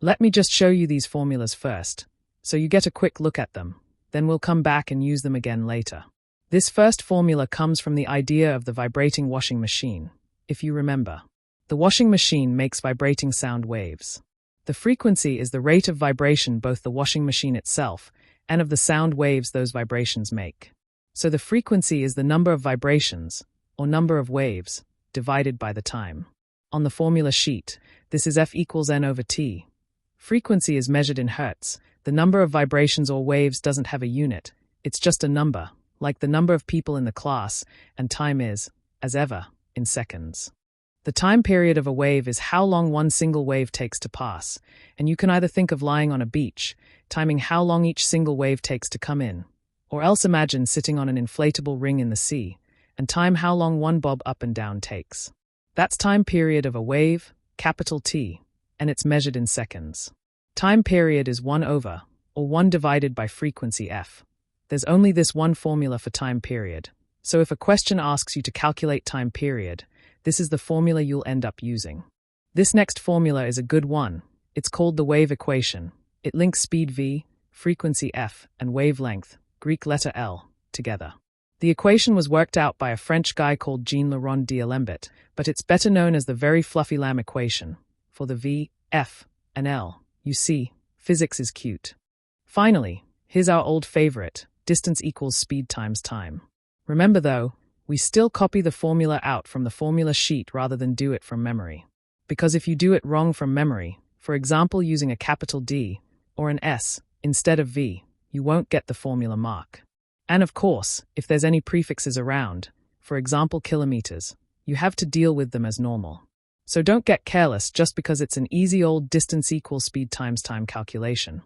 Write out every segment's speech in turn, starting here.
Let me just show you these formulas first, so you get a quick look at them, then we'll come back and use them again later. This first formula comes from the idea of the vibrating washing machine, if you remember. The washing machine makes vibrating sound waves. The frequency is the rate of vibration both the washing machine itself and of the sound waves those vibrations make. So the frequency is the number of vibrations, or number of waves, divided by the time. On the formula sheet, this is F equals N over T. Frequency is measured in hertz. The number of vibrations or waves doesn't have a unit, it's just a number, like the number of people in the class, and time is, as ever, in seconds. The time period of a wave is how long one single wave takes to pass, and you can either think of lying on a beach, timing how long each single wave takes to come in, or else imagine sitting on an inflatable ring in the sea, and time how long one bob up and down takes. That's time period of a wave, capital T, and it's measured in seconds. Time period is 1 over, or 1 divided by frequency F. There's only this one formula for time period, so if a question asks you to calculate time period, this is the formula you'll end up using. This next formula is a good one. It's called the wave equation. It links speed v, frequency f, and wavelength, Greek letter L, together. The equation was worked out by a French guy called Jean-Laurent D'Alembert, but it's better known as the very fluffy Lamb equation. For the v, f, and L, you see, physics is cute. Finally, here's our old favorite, distance equals speed times time. Remember though, we still copy the formula out from the formula sheet rather than do it from memory. Because if you do it wrong from memory, for example using a capital D or an S instead of V, you won't get the formula mark. And of course, if there's any prefixes around, for example kilometers, you have to deal with them as normal. So don't get careless just because it's an easy old distance equals speed times time calculation.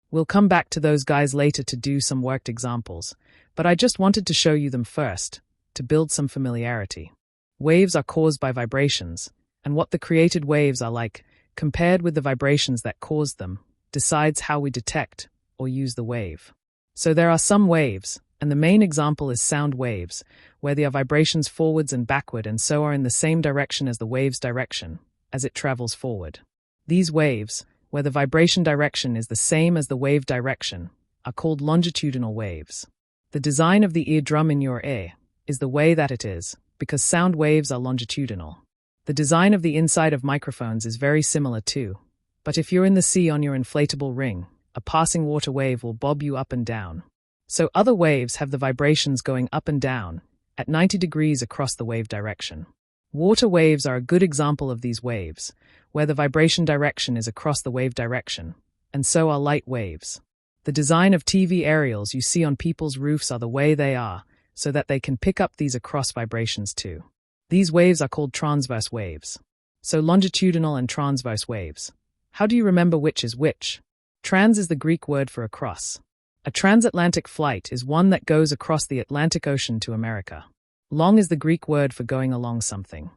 We'll come back to those guys later to do some worked examples, but I just wanted to show you them first, to build some familiarity. Waves are caused by vibrations, and what the created waves are like, compared with the vibrations that caused them, decides how we detect or use the wave. So there are some waves, and the main example is sound waves, where there are vibrations forwards and backward and so are in the same direction as the wave's direction, as it travels forward. These waves, where the vibration direction is the same as the wave direction, are called longitudinal waves. The design of the eardrum in your ear is the way that it is, because sound waves are longitudinal. The design of the inside of microphones is very similar too, but if you're in the sea on your inflatable ring, a passing water wave will bob you up and down. So other waves have the vibrations going up and down, at 90 degrees across the wave direction. Water waves are a good example of these waves, where the vibration direction is across the wave direction, and so are light waves. The design of TV aerials you see on people's roofs are the way they are, so that they can pick up these across vibrations too. These waves are called transverse waves. So longitudinal and transverse waves. How do you remember which is which? Trans is the Greek word for across. A transatlantic flight is one that goes across the Atlantic Ocean to America. Long is the Greek word for going along something.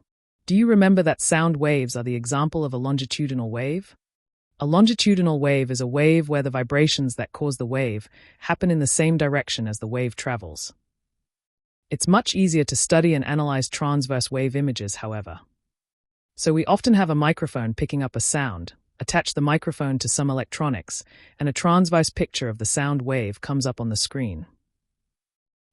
Do you remember that sound waves are the example of a longitudinal wave? A longitudinal wave is a wave where the vibrations that cause the wave happen in the same direction as the wave travels. It's much easier to study and analyze transverse wave images, however. So we often have a microphone picking up a sound, attach the microphone to some electronics, and a transverse picture of the sound wave comes up on the screen.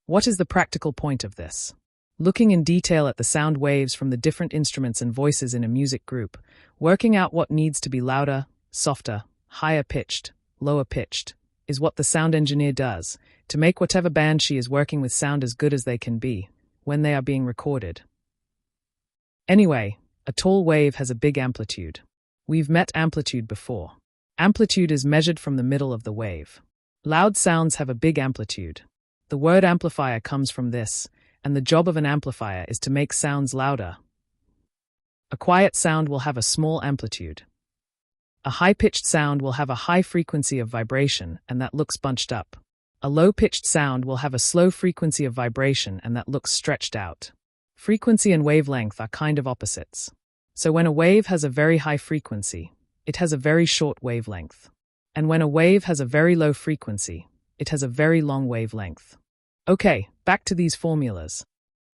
What is the practical point of this? Looking in detail at the sound waves from the different instruments and voices in a music group, working out what needs to be louder, softer, higher pitched, lower pitched, is what the sound engineer does, to make whatever band she is working with sound as good as they can be, when they are being recorded. Anyway, a tall wave has a big amplitude. We've met amplitude before. Amplitude is measured from the middle of the wave. Loud sounds have a big amplitude. The word amplifier comes from this, and the job of an amplifier is to make sounds louder. A quiet sound will have a small amplitude. A high-pitched sound will have a high frequency of vibration, and that looks bunched up. A low-pitched sound will have a slow frequency of vibration, and that looks stretched out. Frequency and wavelength are kind of opposites. So when a wave has a very high frequency, it has a very short wavelength. And when a wave has a very low frequency, it has a very long wavelength. Okay, back to these formulas.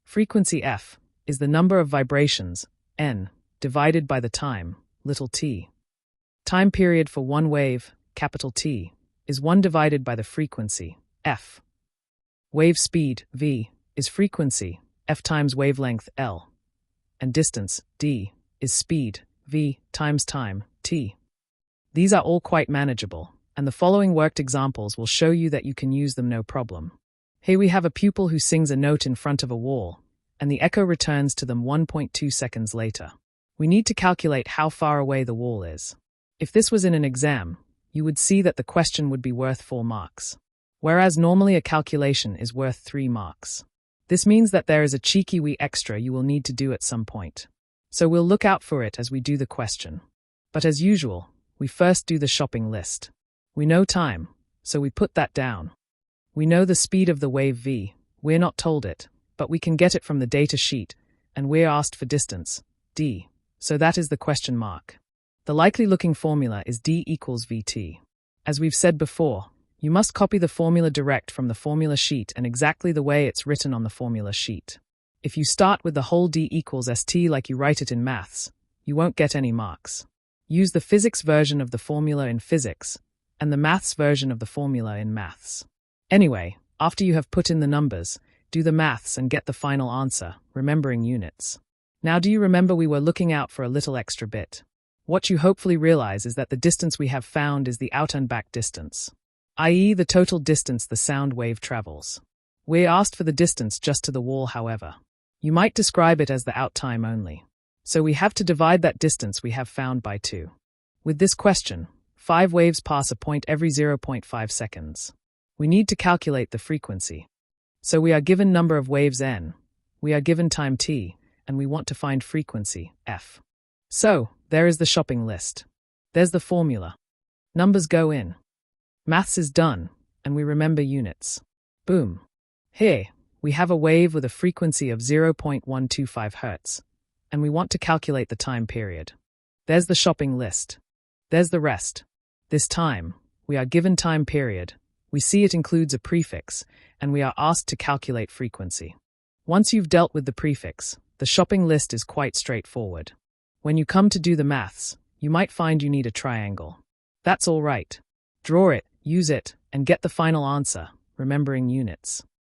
Frequency F is the number of vibrations, N, divided by the time, little t. Time period for one wave, capital T, is 1 divided by the frequency, f. Wave speed, v, is frequency, f times wavelength, L. And distance, d, is speed, v, times time, t. These are all quite manageable, and the following worked examples will show you that you can use them no problem. Here we have a pupil who sings a note in front of a wall, and the echo returns to them 1.2 seconds later. We need to calculate how far away the wall is. If this was in an exam, you would see that the question would be worth 4 marks, whereas normally a calculation is worth 3 marks. This means that there is a cheeky wee extra you will need to do at some point. So we'll look out for it as we do the question. But as usual, we first do the shopping list. We know time, so we put that down. We know the speed of the wave v, we're not told it, but we can get it from the data sheet, and we're asked for distance, d, so that is the question mark. The likely-looking formula is d equals vt. As we've said before, you must copy the formula direct from the formula sheet and exactly the way it's written on the formula sheet. If you start with the whole d equals st like you write it in maths, you won't get any marks. Use the physics version of the formula in physics, and the maths version of the formula in maths. Anyway, after you have put in the numbers, do the maths and get the final answer, remembering units. Now do you remember we were looking out for a little extra bit? What you hopefully realize is that the distance we have found is the out and back distance, i.e. the total distance the sound wave travels. We're asked for the distance just to the wall, however. You might describe it as the out time only. So we have to divide that distance we have found by 2. With this question, 5 waves pass a point every 0.5 seconds. We need to calculate the frequency. So we are given number of waves n, we are given time t, and we want to find frequency, f. So, there is the shopping list. There's the formula. Numbers go in. Maths is done, and we remember units. Boom. Here, we have a wave with a frequency of 0.125 Hz, and we want to calculate the time period. There's the shopping list. There's the rest. This time, we are given time period. We see it includes a prefix, and we are asked to calculate frequency. Once you've dealt with the prefix, the shopping list is quite straightforward. When you come to do the maths, you might find you need a triangle. That's all right. Draw it, use it, and get the final answer, remembering units.